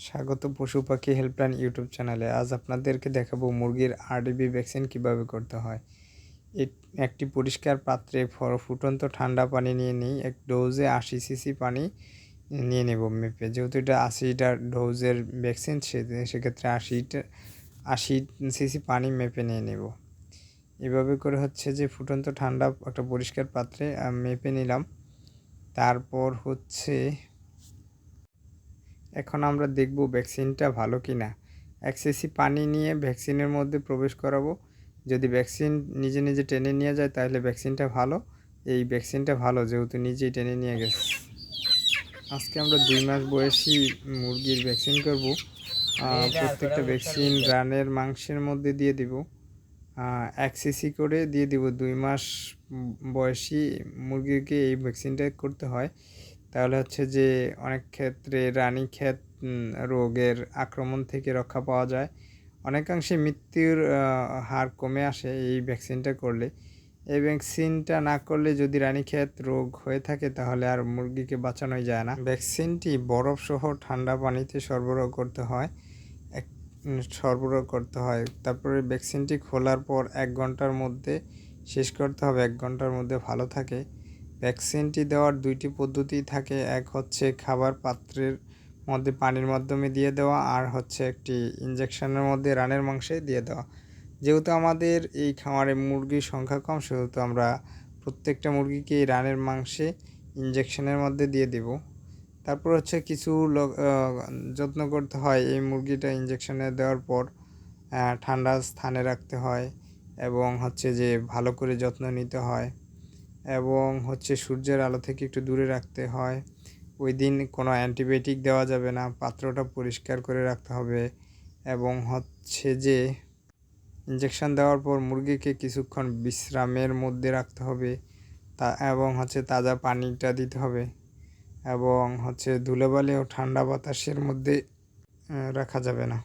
স্বাগত পশু পাখি হেল্পলাইন ইউটিউব চ্যানেলে। আজ আপনাদেরকে দেখাবো মুরগির আরডিবি ভ্যাকসিন কিভাবে করতে হয়। একটি পরিষ্কার পাত্রে ফুটন্ত ঠান্ডা পানি নিয়ে নিই। এক ডোজে 80 সিসি পানি নিয়ে নেব মেপে। যেহেতু এটা 80টা ডোজের ভ্যাকসিন, সেক্ষেত্রে 80 সিসি পানি মেপে নিয়ে নেব। এভাবে করে হচ্ছে যে ফুটন্ত ঠান্ডা একটা পরিষ্কার পাত্রে মেপে নিলাম। তারপর হচ্ছে এখন আমরা দেখব ভ্যাকসিনটা ভালো কি না। 1 সিসি পানি নিয়ে ভ্যাকসিনের মধ্যে প্রবেশ করাবো। যদি ভ্যাকসিন নিজে নিজে টেনে নিয়ে যায় তাহলে ভ্যাকসিনটা ভালো। এই ভ্যাকসিনটা ভালো, যেহেতু নিজেই টেনে নিয়ে গেছে। আজকে আমরা 2 মাস বয়সী মুরগির ভ্যাকসিন করব। প্রত্যেকটা ভ্যাকসিন রানের মাংসের মধ্যে দিয়ে দিব। 1 সিসি করে দিয়ে দিব। 2 মাস বয়সী মুরগিকে এই ভ্যাকসিনটা করতে হয়। তাহলে হচ্ছে যে অনেক ক্ষেত্রে রানীক্ষেত রোগের আক্রমণ থেকে রক্ষা পাওয়া যায়। অনেকাংশে মৃত্যুর হার কমে আসে এই ভ্যাকসিনটা করলে। এই ভ্যাকসিনটা না করলে যদি রানীক্ষেত রোগ হয়ে থাকে তাহলে আর মুরগিকে বাঁচানোই যায় না। ভ্যাকসিনটি বরফসহ ঠান্ডা পানিতে সরবরাহ করতে হয়। তারপরে ভ্যাকসিনটি খোলার পর 1 ঘন্টার মধ্যে শেষ করতে হবে। 1 ঘন্টার মধ্যে ভালো থাকে। ভ্যাকসিনটি দেওয়ার 2টি পদ্ধতি থাকে। এক হচ্ছে খাবার পাত্রের মধ্যে পানির মাধ্যমে দিয়ে দেওয়া, আর হচ্ছে একটি ইঞ্জেকশনের মধ্যে রানের মাংসে দিয়ে দেওয়া। যেহেতু আমাদের এই খামারে মুরগির সংখ্যা কম, সেহেতু আমরা প্রত্যেকটা মুরগিকে এই রানের মাংসে ইঞ্জেকশনের মধ্যে দিয়ে দেব। তারপর হচ্ছে কিছু যত্ন করতে হয়। এই মুরগিটা ইঞ্জেকশনে দেওয়ার পর ঠান্ডা স্থানে রাখতে হয় এবং হচ্ছে যে ভালো করে যত্ন নিতে হয় এবং হচ্ছে সূর্যের আলো থেকে একটু দূরে রাখতে হয়। ওই দিন কোনো অ্যান্টিবায়োটিক দেওয়া যাবে না। পাত্রটা পরিষ্কার করে রাখতে হবে এবং হচ্ছে যে ইঞ্জেকশন দেওয়ার পর মুরগিকে কিছুক্ষণ বিশ্রামের মধ্যে রাখতে হবে এবং হচ্ছে তাজা পানিটা দিতে হবে এবং হচ্ছে ধুলোবালি ও ঠান্ডা বাতাসের মধ্যে রাখা যাবে না।